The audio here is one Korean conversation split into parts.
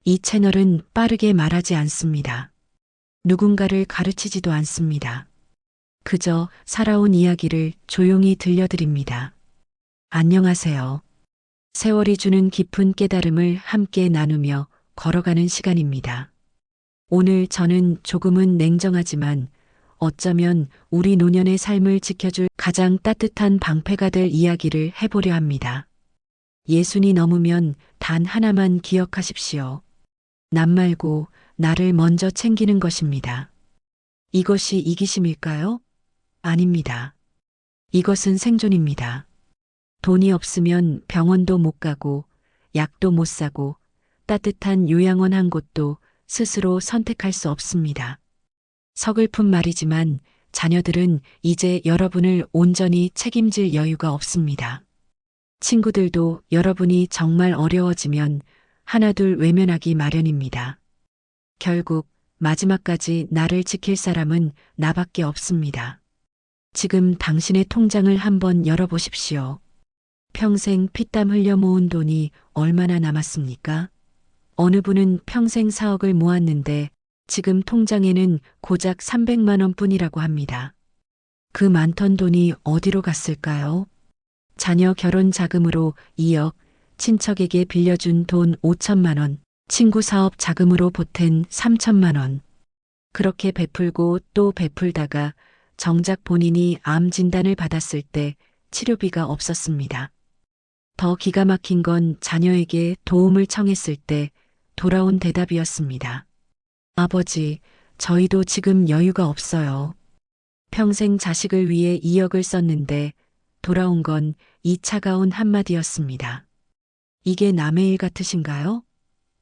이 채널은 빠르게 말하지 않습니다. 누군가를 가르치지도 않습니다. 그저 살아온 이야기를 조용히 들려드립니다. 안녕하세요. 세월이 주는 깊은 깨달음을 함께 나누며 걸어가는 시간입니다. 오늘 저는 조금은 냉정하지만 어쩌면 우리 노년의 삶을 지켜줄 가장 따뜻한 방패가 될 이야기를 해보려 합니다. 예순이 넘으면 단 하나만 기억하십시오. 남 말고 나를 먼저 챙기는 것입니다. 이것이 이기심일까요? 아닙니다. 이것은 생존입니다. 돈이 없으면 병원도 못 가고 약도 못 사고 따뜻한 요양원 한 곳도 스스로 선택할 수 없습니다. 서글픈 말이지만 자녀들은 이제 여러분을 온전히 책임질 여유가 없습니다. 친구들도 여러분이 정말 어려워지면 하나둘 외면하기 마련입니다. 결국 마지막까지 나를 지킬 사람은 나밖에 없습니다. 지금 당신의 통장을 한번 열어보십시오. 평생 피땀 흘려 모은 돈이 얼마나 남았습니까? 어느 분은 평생 4억을 모았는데 지금 통장에는 고작 300만 원뿐이라고 합니다. 그 많던 돈이 어디로 갔을까요? 자녀 결혼 자금으로 2억, 친척에게 빌려준 돈 5천만 원, 친구 사업 자금으로 보탠 3천만 원. 그렇게 베풀고 또 베풀다가 정작 본인이 암 진단을 받았을 때 치료비가 없었습니다. 더 기가 막힌 건 자녀에게 도움을 청했을 때 돌아온 대답이었습니다. 아버지, 저희도 지금 여유가 없어요. 평생 자식을 위해 2억을 썼는데 돌아온 건 이 차가운 한마디였습니다. 이게 남의 일 같으신가요?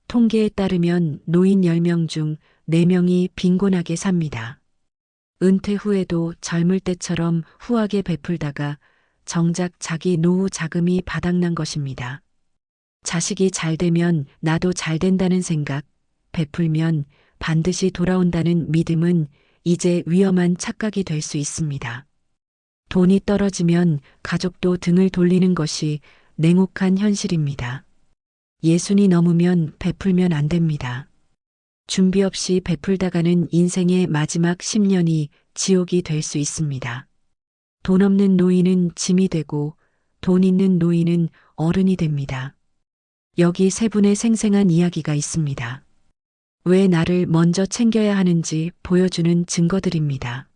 통계에 따르면 노인 10명 중 4명이 빈곤하게 삽니다. 은퇴 후에도 젊을 때처럼 후하게 베풀다가 정작 자기 노후 자금이 바닥난 것입니다. 자식이 잘 되면 나도 잘 된다는 생각, 베풀면 반드시 돌아온다는 믿음은 이제 위험한 착각이 될 수 있습니다. 돈이 떨어지면 가족도 등을 돌리는 것이 냉혹한 현실입니다. 예순이 넘으면 베풀면 안 됩니다. 준비 없이 베풀다가는 인생의 마지막 10년이 지옥이 될 수 있습니다. 돈 없는 노인은 짐이 되고 돈 있는 노인은 어른이 됩니다. 여기 세 분의 생생한 이야기가 있습니다. 왜 나를 먼저 챙겨야 하는지 보여주는 증거들입니다.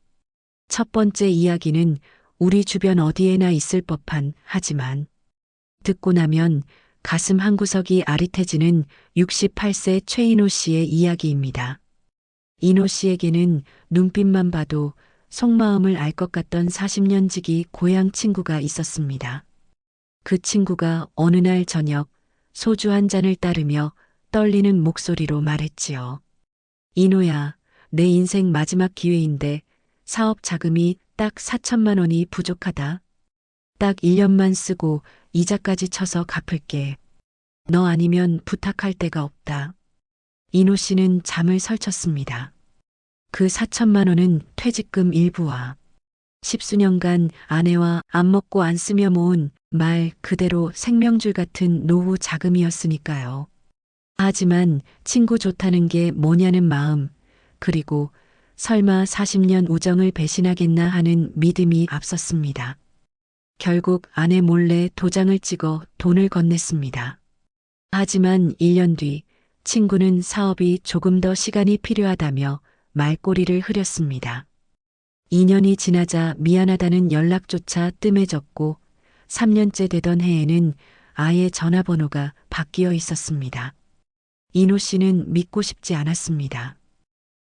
첫 번째 이야기는 우리 주변 어디에나 있을 법한 하지만 듣고 나면 가슴 한구석이 아릿해지는 68세 최인호 씨의 이야기입니다. 인호 씨에게는 눈빛만 봐도 속마음을 알 것 같던 40년 지기 고향 친구가 있었습니다. 그 친구가 어느 날 저녁 소주 한 잔을 따르며 떨리는 목소리로 말했지요. 인호야, 내 인생 마지막 기회인데 사업 자금이 딱 4천만 원이 부족하다. 딱 1년만 쓰고 이자까지 쳐서 갚을게. 너 아니면 부탁할 데가 없다. 인호 씨는 잠을 설쳤습니다. 그 4천만 원은 퇴직금 일부와 10수년간 아내와 안 먹고 안 쓰며 모은 말 그대로 생명줄 같은 노후 자금이었으니까요. 하지만 친구 좋다는 게 뭐냐는 마음, 그리고 설마 40년 우정을 배신하겠나 하는 믿음이 앞섰습니다. 결국 아내 몰래 도장을 찍어 돈을 건넸습니다. 하지만 1년 뒤 친구는 사업이 조금 더 시간이 필요하다며 말꼬리를 흐렸습니다. 2년이 지나자 미안하다는 연락조차 뜸해졌고 3년째 되던 해에는 아예 전화번호가 바뀌어 있었습니다. 인호 씨는 믿고 싶지 않았습니다.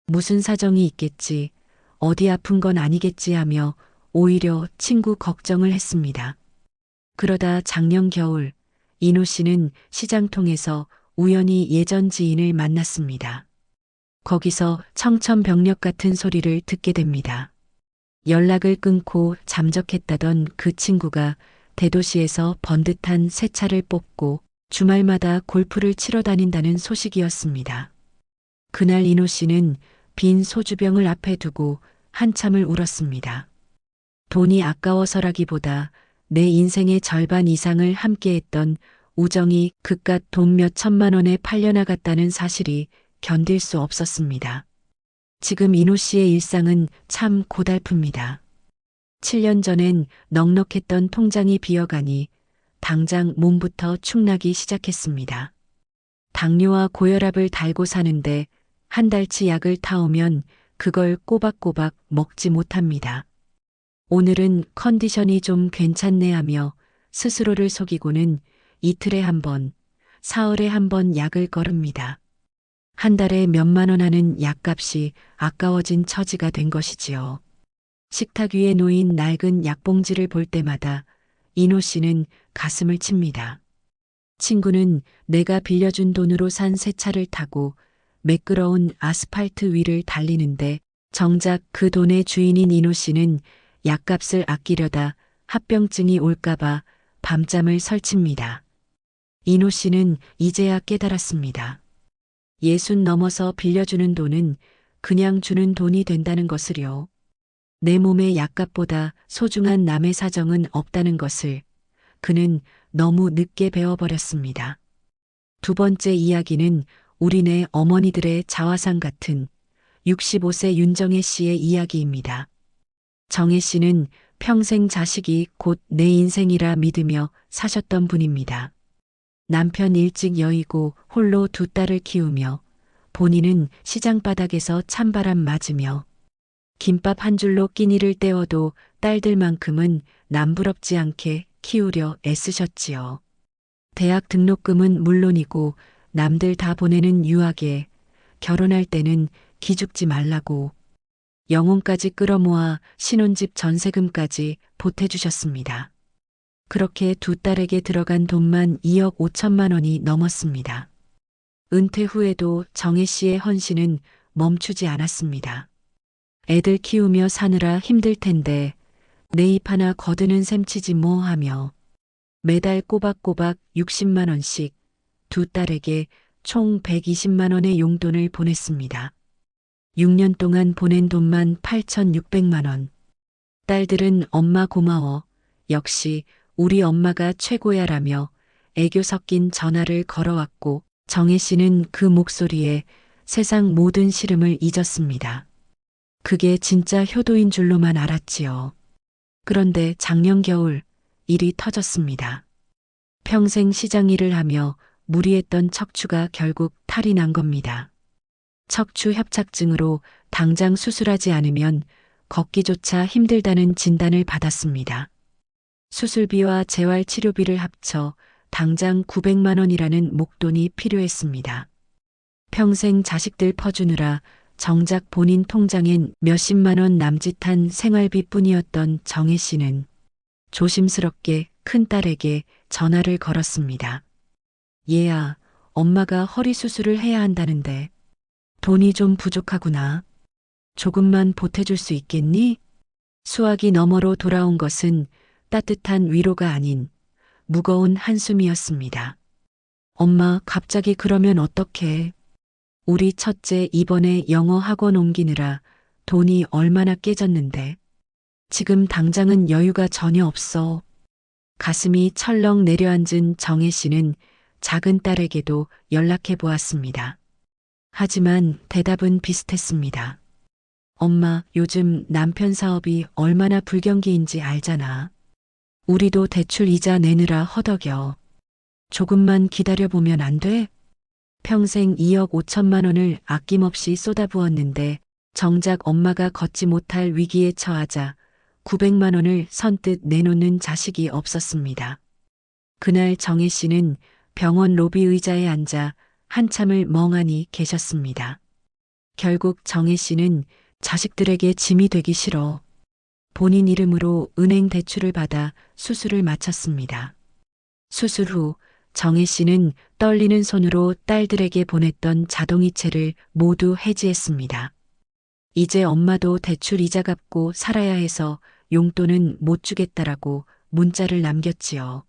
무슨 사정이 있겠지, 어디 아픈 건 아니겠지 하며 오히려 친구 걱정을 했습니다. 그러다 작년 겨울 인호 씨는 시장통에서 우연히 예전 지인을 만났습니다. 거기서 청천벽력 같은 소리를 듣게 됩니다. 연락을 끊고 잠적했다던 그 친구가 대도시에서 번듯한 새 차를 뽑고 주말마다 골프를 치러 다닌다는 소식이었습니다. 그날 인호 씨는 빈 소주병을 앞에 두고 한참을 울었습니다. 돈이 아까워서라기보다 내 인생의 절반 이상을 함께했던 우정이 그깟 돈 몇 천만 원에 팔려나갔다는 사실이 견딜 수 없었습니다. 지금 이노 씨의 일상은 참 고달픕니다. 7년 전엔 넉넉했던 통장이 비어가니 당장 몸부터 축나기 시작했습니다. 당뇨와 고혈압을 달고 사는데 한 달치 약을 타오면 그걸 꼬박꼬박 먹지 못합니다. 오늘은 컨디션이 좀 괜찮네 하며 스스로를 속이고는 이틀에 한 번, 사흘에 한 번 약을 거릅니다. 한 달에 몇만 원 하는 약값이 아까워진 처지가 된 것이지요. 식탁 위에 놓인 낡은 약봉지를 볼 때마다 이노 씨는 가슴을 칩니다. 친구는 내가 빌려준 돈으로 산 새 차를 타고 매끄러운 아스팔트 위를 달리는데 정작 그 돈의 주인인 이노 씨는 약값을 아끼려다 합병증이 올까봐 밤잠을 설칩니다. 이노 씨는 이제야 깨달았습니다. 60 넘어서 빌려주는 돈은 그냥 주는 돈이 된다는 것을요. 내 몸의 약값보다 소중한 남의 사정은 없다는 것을 그는 너무 늦게 배워버렸습니다. 두 번째 이야기는 우리네 어머니들의 자화상 같은 65세 윤정혜 씨의 이야기입니다. 정혜 씨는 평생 자식이 곧 내 인생이라 믿으며 사셨던 분입니다. 남편 일찍 여의고 홀로 두 딸을 키우며 본인은 시장 바닥에서 찬바람 맞으며 김밥 한 줄로 끼니를 때워도 딸들만큼은 남부럽지 않게 키우려 애쓰셨지요. 대학 등록금은 물론이고 남들 다 보내는 유학에 결혼할 때는 기죽지 말라고 영혼까지 끌어모아 신혼집 전세금까지 보태주셨습니다. 그렇게 두 딸에게 들어간 돈만 2억 5천만 원이 넘었습니다. 은퇴 후에도 정혜 씨의 헌신은 멈추지 않았습니다. 애들 키우며 사느라 힘들 텐데 내 입 하나 거드는 셈치지 뭐 하며 매달 꼬박꼬박 60만 원씩 두 딸에게 총 120만 원의 용돈을 보냈습니다. 6년 동안 보낸 돈만 8,600만 원. 딸들은 엄마 고마워. 역시 우리 엄마가 최고야라며 애교 섞인 전화를 걸어왔고 정혜 씨는 그 목소리에 세상 모든 시름을 잊었습니다. 그게 진짜 효도인 줄로만 알았지요. 그런데 작년 겨울 일이 터졌습니다. 평생 시장 일을 하며 무리했던 척추가 결국 탈이 난 겁니다. 척추 협착증으로 당장 수술하지 않으면 걷기조차 힘들다는 진단을 받았습니다. 수술비와 재활치료비를 합쳐 당장 900만 원이라는 목돈이 필요했습니다. 평생 자식들 퍼주느라 정작 본인 통장엔 몇십만 원 남짓한 생활비뿐이었던 정혜 씨는 조심스럽게 큰딸에게 전화를 걸었습니다. 얘야, 엄마가 허리 수술을 해야 한다는데 돈이 좀 부족하구나. 조금만 보태줄 수 있겠니? 수화기 너머로 돌아온 것은 따뜻한 위로가 아닌 무거운 한숨이었습니다. 엄마, 갑자기 그러면 어떡해? 우리 첫째 이번에 영어 학원 옮기느라 돈이 얼마나 깨졌는데 지금 당장은 여유가 전혀 없어. 가슴이 철렁 내려앉은 정혜 씨는 작은 딸에게도 연락해 보았습니다. 하지만 대답은 비슷했습니다. 엄마, 요즘 남편 사업이 얼마나 불경기인지 알잖아. 우리도 대출 이자 내느라 허덕여. 조금만 기다려보면 안 돼? 평생 2억 5천만 원을 아낌없이 쏟아부었는데 정작 엄마가 걷지 못할 위기에 처하자 900만 원을 선뜻 내놓는 자식이 없었습니다. 그날 정혜 씨는 병원 로비 의자에 앉아 한참을 멍하니 계셨습니다. 결국 정혜 씨는 자식들에게 짐이 되기 싫어 본인 이름으로 은행 대출을 받아 수술을 마쳤습니다. 수술 후 정혜 씨는 떨리는 손으로 딸들에게 보냈던 자동이체를 모두 해지했습니다. 이제 엄마도 대출 이자 갚고 살아야 해서 용돈은 못 주겠다라고 문자를 남겼지요.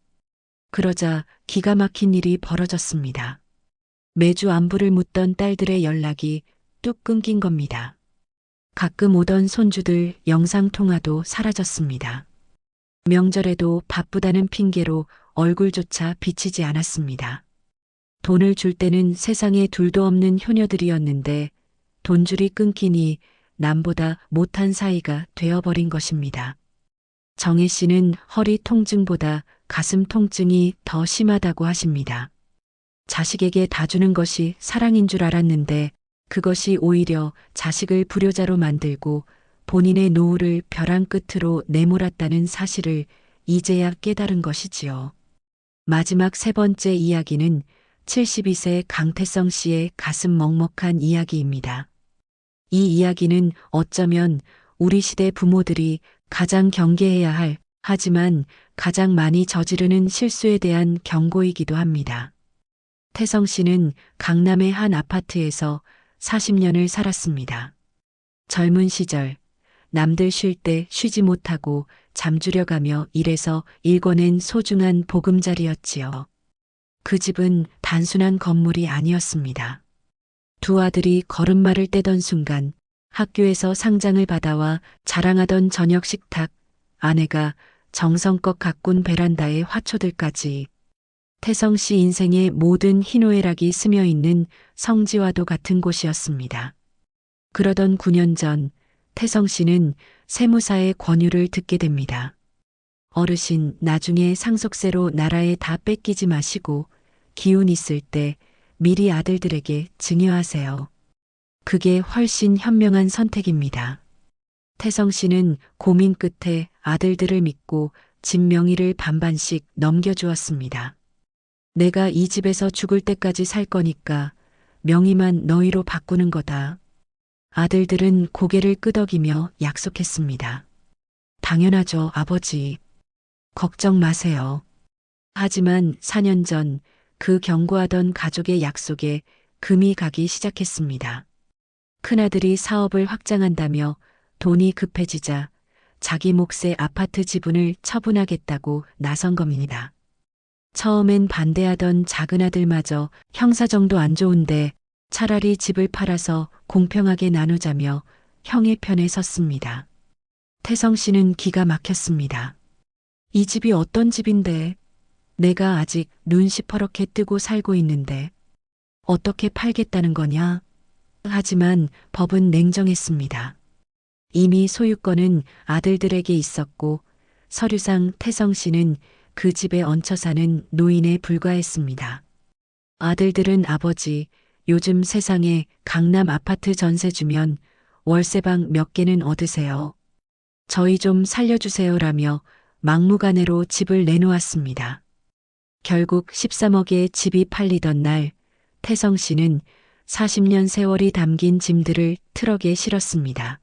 그러자 기가 막힌 일이 벌어졌습니다. 매주 안부를 묻던 딸들의 연락이 뚝 끊긴 겁니다. 가끔 오던 손주들 영상통화도 사라졌습니다. 명절에도 바쁘다는 핑계로 얼굴조차 비치지 않았습니다. 돈을 줄 때는 세상에 둘도 없는 효녀들이었는데 돈줄이 끊기니 남보다 못한 사이가 되어버린 것입니다. 정혜 씨는 허리 통증보다 가슴 통증이 더 심하다고 하십니다. 자식에게 다 주는 것이 사랑인 줄 알았는데 그것이 오히려 자식을 불효자로 만들고 본인의 노후를 벼랑 끝으로 내몰았다는 사실을 이제야 깨달은 것이지요. 마지막 세 번째 이야기는 72세 강태성 씨의 가슴 먹먹한 이야기입니다. 이 이야기는 어쩌면 우리 시대 부모들이 가장 경계해야 할, 하지만 가장 많이 저지르는 실수에 대한 경고이기도 합니다. 태성 씨는 강남의 한 아파트에서 40년을 살았습니다. 젊은 시절, 남들 쉴 때 쉬지 못하고 잠주려 가며 일해서 일궈낸 소중한 보금자리였지요. 그 집은 단순한 건물이 아니었습니다. 두 아들이 걸음마를 떼던 순간 학교에서 상장을 받아와 자랑하던 저녁 식탁, 아내가 정성껏 가꾼 베란다의 화초들까지 태성 씨 인생의 모든 희노애락이 스며 있는 성지와도 같은 곳이었습니다. 그러던 9년 전 태성 씨는 세무사의 권유를 듣게 됩니다. 어르신, 나중에 상속세로 나라에 다 뺏기지 마시고 기운 있을 때 미리 아들들에게 증여하세요. 그게 훨씬 현명한 선택입니다. 태성 씨는 고민 끝에 아들들을 믿고 집 명의를 반반씩 넘겨주었습니다. 내가 이 집에서 죽을 때까지 살 거니까 명의만 너희로 바꾸는 거다. 아들들은 고개를 끄덕이며 약속했습니다. 당연하죠, 아버지. 걱정 마세요. 하지만 4년 전 그 경고하던 가족의 약속에 금이 가기 시작했습니다. 큰아들이 사업을 확장한다며 돈이 급해지자 자기 몫의 아파트 지분을 처분하겠다고 나선 겁니다. 처음엔 반대하던 작은아들마저 형사 정도 안 좋은데 차라리 집을 팔아서 공평하게 나누자며 형의 편에 섰습니다. 태성 씨는 기가 막혔습니다. 이 집이 어떤 집인데 내가 아직 눈 시퍼렇게 뜨고 살고 있는데 어떻게 팔겠다는 거냐? 하지만 법은 냉정했습니다. 이미 소유권은 아들들에게 있었고 서류상 태성 씨는 그 집에 얹혀 사는 노인에 불과했습니다. 아들들은 아버지, 요즘 세상에 강남 아파트 전세 주면 월세방 몇 개는 얻으세요. 저희 좀 살려주세요라며 막무가내로 집을 내놓았습니다. 결국 13억의 집이 팔리던 날 태성 씨는 40년 세월이 담긴 짐들을 트럭에 실었습니다.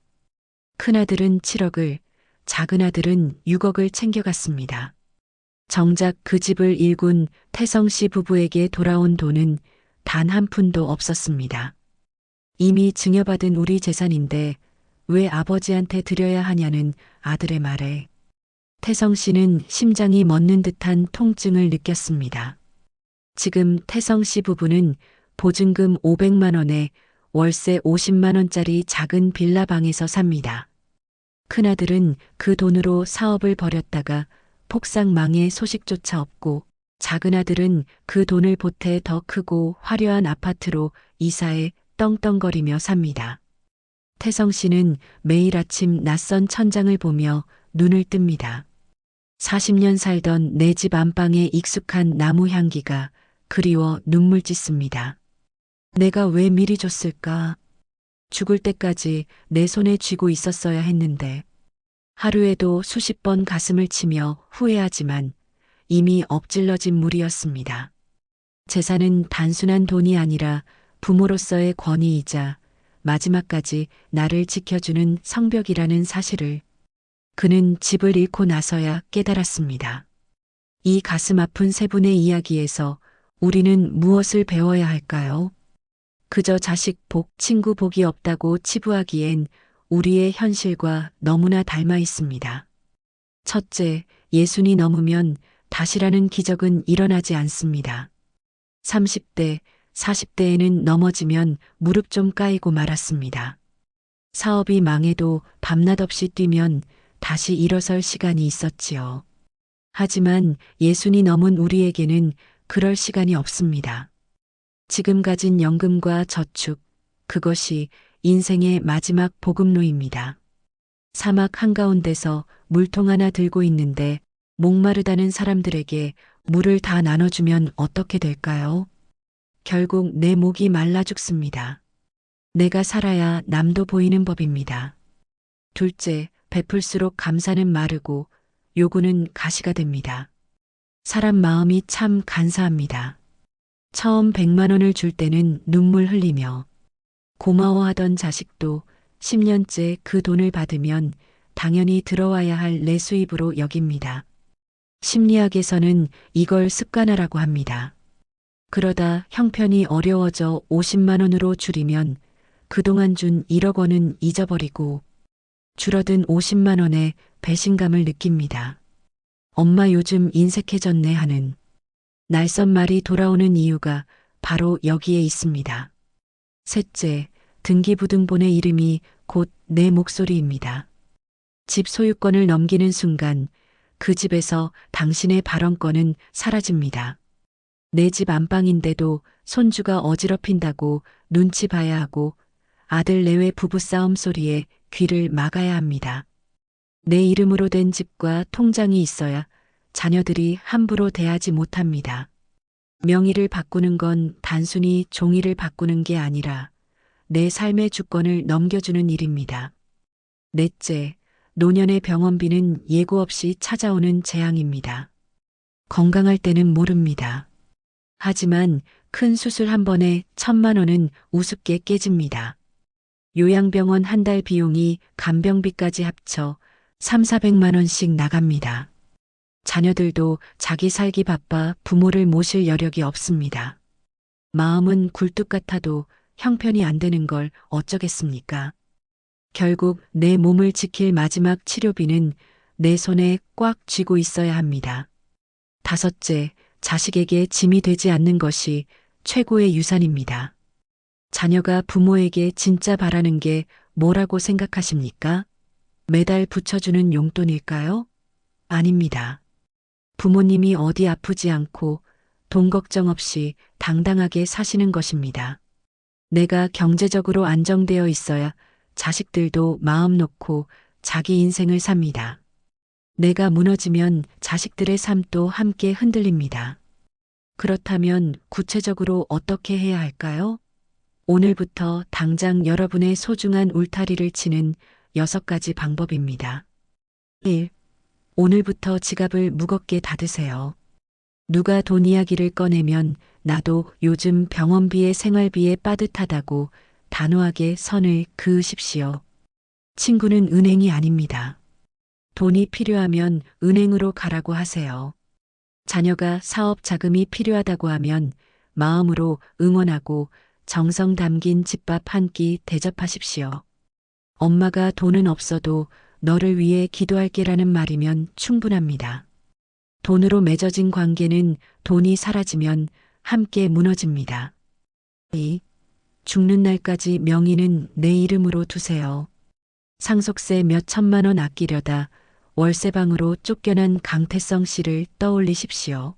큰아들은 7억을, 작은아들은 6억을 챙겨갔습니다. 정작 그 집을 일군 태성 씨 부부에게 돌아온 돈은 단 한 푼도 없었습니다. 이미 증여받은 우리 재산인데 왜 아버지한테 드려야 하냐는 아들의 말에 태성 씨는 심장이 멎는 듯한 통증을 느꼈습니다. 지금 태성 씨 부부는 보증금 500만 원에 월세 50만 원짜리 작은 빌라방에서 삽니다. 큰아들은 그 돈으로 사업을 벌였다가 폭삭 망해 소식조차 없고 작은아들은 그 돈을 보태 더 크고 화려한 아파트로 이사해 떵떵거리며 삽니다. 태성 씨는 매일 아침 낯선 천장을 보며 눈을 뜹니다. 40년 살던 내 집 안방에 익숙한 나무 향기가 그리워 눈물 찢습니다. 내가 왜 미리 줬을까? 죽을 때까지 내 손에 쥐고 있었어야 했는데 하루에도 수십 번 가슴을 치며 후회하지만 이미 엎질러진 물이었습니다. 재산은 단순한 돈이 아니라 부모로서의 권위이자 마지막까지 나를 지켜주는 성벽이라는 사실을 그는 집을 잃고 나서야 깨달았습니다. 이 가슴 아픈 세 분의 이야기에서 우리는 무엇을 배워야 할까요? 그저 자식 복, 친구 복이 없다고 치부하기엔 우리의 현실과 너무나 닮아 있습니다. 첫째, 예순이 넘으면 다시라는 기적은 일어나지 않습니다. 30대, 40대에는 넘어지면 무릎 좀 까이고 말았습니다. 사업이 망해도 밤낮 없이 뛰면 다시 일어설 시간이 있었지요. 하지만 예순이 넘은 우리에게는 그럴 시간이 없습니다. 지금 가진 연금과 저축, 그것이 인생의 마지막 보급로입니다. 사막 한가운데서 물통 하나 들고 있는데 목마르다는 사람들에게 물을 다 나눠주면 어떻게 될까요? 결국 내 목이 말라 죽습니다. 내가 살아야 남도 보이는 법입니다. 둘째, 베풀수록 감사는 마르고 요구는 가시가 됩니다. 사람 마음이 참 간사합니다. 처음 100만 원을 줄 때는 눈물 흘리며 고마워하던 자식도 10년째 그 돈을 받으면 당연히 들어와야 할 내 수입으로 여깁니다. 심리학에서는 이걸 습관화라고 합니다. 그러다 형편이 어려워져 50만 원으로 줄이면 그동안 준 1억 원은 잊어버리고 줄어든 50만 원에 배신감을 느낍니다. 엄마 요즘 인색해졌네 하는 날선 말이 돌아오는 이유가 바로 여기에 있습니다. 셋째, 등기부등본의 이름이 곧 내 목소리입니다. 집 소유권을 넘기는 순간 그 집에서 당신의 발언권은 사라집니다. 내 집 안방인데도 손주가 어지럽힌다고 눈치 봐야 하고 아들 내외 부부싸움 소리에 귀를 막아야 합니다. 내 이름으로 된 집과 통장이 있어야 자녀들이 함부로 대하지 못합니다. 명의를 바꾸는 건 단순히 종이를 바꾸는 게 아니라 내 삶의 주권을 넘겨주는 일입니다. 넷째, 노년의 병원비는 예고 없이 찾아오는 재앙입니다. 건강할 때는 모릅니다. 하지만 큰 수술 한 번에 1,000만 원은 우습게 깨집니다. 요양병원 한 달 비용이 간병비까지 합쳐 3, 400만 원씩 나갑니다. 자녀들도 자기 살기 바빠 부모를 모실 여력이 없습니다. 마음은 굴뚝 같아도 형편이 안 되는 걸 어쩌겠습니까? 결국 내 몸을 지킬 마지막 치료비는 내 손에 꽉 쥐고 있어야 합니다. 다섯째, 자식에게 짐이 되지 않는 것이 최고의 유산입니다. 자녀가 부모에게 진짜 바라는 게 뭐라고 생각하십니까? 매달 붙여주는 용돈일까요? 아닙니다. 부모님이 어디 아프지 않고 돈 걱정 없이 당당하게 사시는 것입니다. 내가 경제적으로 안정되어 있어야 자식들도 마음 놓고 자기 인생을 삽니다. 내가 무너지면 자식들의 삶도 함께 흔들립니다. 그렇다면 구체적으로 어떻게 해야 할까요? 오늘부터 당장 여러분의 소중한 울타리를 치는 6가지 방법입니다. 1. 오늘부터 지갑을 무겁게 닫으세요. 누가 돈 이야기를 꺼내면 나도 요즘 병원비에 생활비에 빠듯하다고 단호하게 선을 그으십시오. 친구는 은행이 아닙니다. 돈이 필요하면 은행으로 가라고 하세요. 자녀가 사업 자금이 필요하다고 하면 마음으로 응원하고 정성 담긴 집밥 한 끼 대접하십시오. 엄마가 돈은 없어도 너를 위해 기도할게라는 말이면 충분합니다. 돈으로 맺어진 관계는 돈이 사라지면 함께 무너집니다. 2. 죽는 날까지 명의는 내 이름으로 두세요. 상속세 몇 천만 원 아끼려다 월세방으로 쫓겨난 강태성 씨를 떠올리십시오.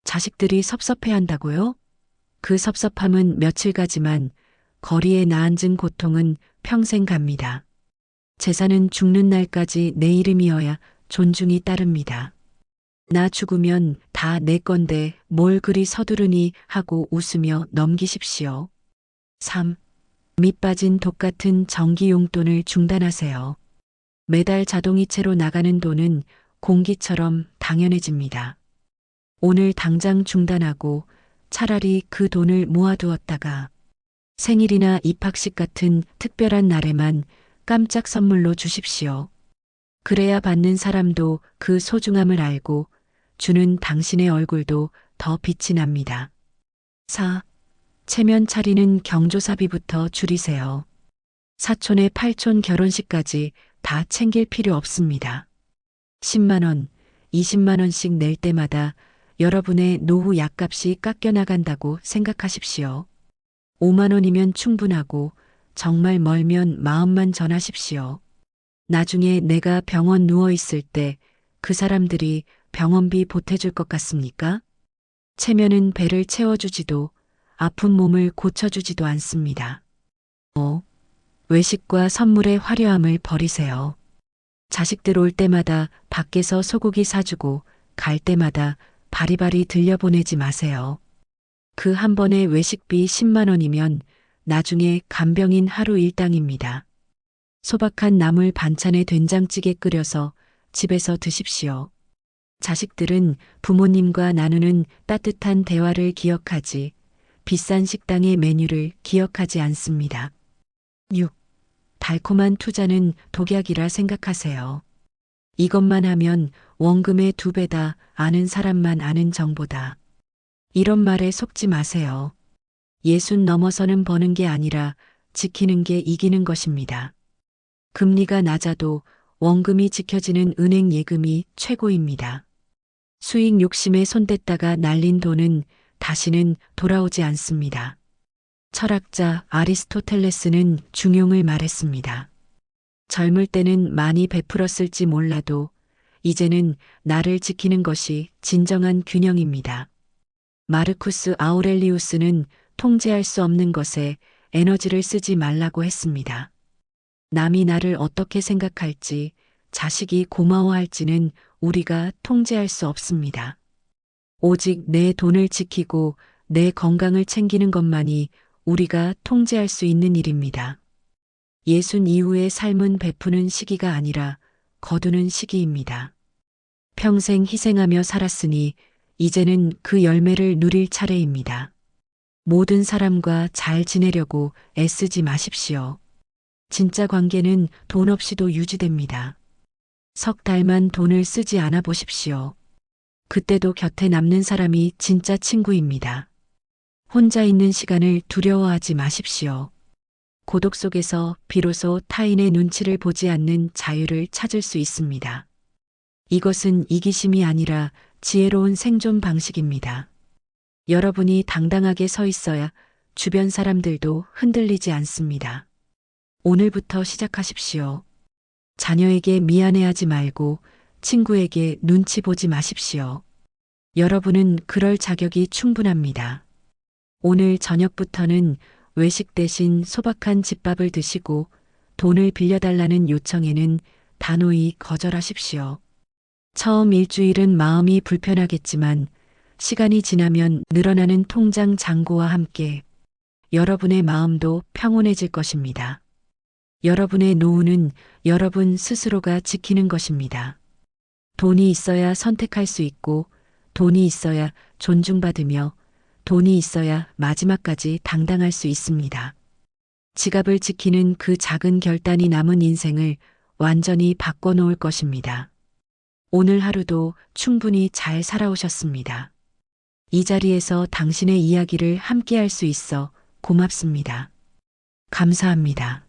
자식들이 섭섭해한다고요? 그 섭섭함은 며칠 가지만 거리에 나앉은 고통은 평생 갑니다. 재산은 죽는 날까지 내 이름이어야 존중이 따릅니다. 나 죽으면 다 내 건데 뭘 그리 서두르니 하고 웃으며 넘기십시오. 3. 밑 빠진 독 같은 정기 용돈을 중단하세요. 매달 자동이체로 나가는 돈은 공기처럼 당연해집니다. 오늘 당장 중단하고 차라리 그 돈을 모아두었다가 생일이나 입학식 같은 특별한 날에만 깜짝 선물로 주십시오. 그래야 받는 사람도 그 소중함을 알고 주는 당신의 얼굴도 더 빛이 납니다. 4. 체면 차리는 경조사비부터 줄이세요. 사촌의 팔촌 결혼식까지 다 챙길 필요 없습니다. 10만 원, 20만 원씩 낼 때마다 여러분의 노후 약값이 깎여나간다고 생각하십시오. 5만 원이면 충분하고 정말 멀면 마음만 전하십시오. 나중에 내가 병원 누워 있을 때 그 사람들이 병원비 보태줄 것 같습니까? 체면은 배를 채워주지도 아픈 몸을 고쳐주지도 않습니다. 외식과 선물의 화려함을 버리세요. 자식들 올 때마다 밖에서 소고기 사주고 갈 때마다 바리바리 들려보내지 마세요. 그 한 번의 외식비 10만 원이면 나중에 간병인 하루 일당입니다. 소박한 나물 반찬에 된장찌개 끓여서 집에서 드십시오. 자식들은 부모님과 나누는 따뜻한 대화를 기억하지 비싼 식당의 메뉴를 기억하지 않습니다. 6. 달콤한 투자는 독약이라 생각하세요. 이것만 하면 원금의 2배다. 아는 사람만 아는 정보다. 이런 말에 속지 마세요. 예순 넘어서는 버는 게 아니라 지키는 게 이기는 것입니다. 금리가 낮아도 원금이 지켜지는 은행 예금이 최고입니다. 수익 욕심에 손댔다가 날린 돈은 다시는 돌아오지 않습니다. 철학자 아리스토텔레스는 중용을 말했습니다. 젊을 때는 많이 베풀었을지 몰라도 이제는 나를 지키는 것이 진정한 균형입니다. 마르쿠스 아우렐리우스는 통제할 수 없는 것에 에너지를 쓰지 말라고 했습니다. 남이 나를 어떻게 생각할지, 자식이 고마워할지는 우리가 통제할 수 없습니다. 오직 내 돈을 지키고 내 건강을 챙기는 것만이 우리가 통제할 수 있는 일입니다. 예순 이후의 삶은 베푸는 시기가 아니라 거두는 시기입니다. 평생 희생하며 살았으니 이제는 그 열매를 누릴 차례입니다. 모든 사람과 잘 지내려고 애쓰지 마십시오. 진짜 관계는 돈 없이도 유지됩니다. 3달만 돈을 쓰지 않아 보십시오. 그때도 곁에 남는 사람이 진짜 친구입니다. 혼자 있는 시간을 두려워하지 마십시오. 고독 속에서 비로소 타인의 눈치를 보지 않는 자유를 찾을 수 있습니다. 이것은 이기심이 아니라 지혜로운 생존 방식입니다. 여러분이 당당하게 서 있어야 주변 사람들도 흔들리지 않습니다. 오늘부터 시작하십시오. 자녀에게 미안해하지 말고 친구에게 눈치 보지 마십시오. 여러분은 그럴 자격이 충분합니다. 오늘 저녁부터는 외식 대신 소박한 집밥을 드시고 돈을 빌려달라는 요청에는 단호히 거절하십시오. 처음 일주일은 마음이 불편하겠지만 시간이 지나면 늘어나는 통장 잔고와 함께 여러분의 마음도 평온해질 것입니다. 여러분의 노후는 여러분 스스로가 지키는 것입니다. 돈이 있어야 선택할 수 있고 돈이 있어야 존중받으며 돈이 있어야 마지막까지 당당할 수 있습니다. 지갑을 지키는 그 작은 결단이 남은 인생을 완전히 바꿔놓을 것입니다. 오늘 하루도 충분히 잘 살아오셨습니다. 이 자리에서 당신의 이야기를 함께 할 수 있어 고맙습니다. 감사합니다.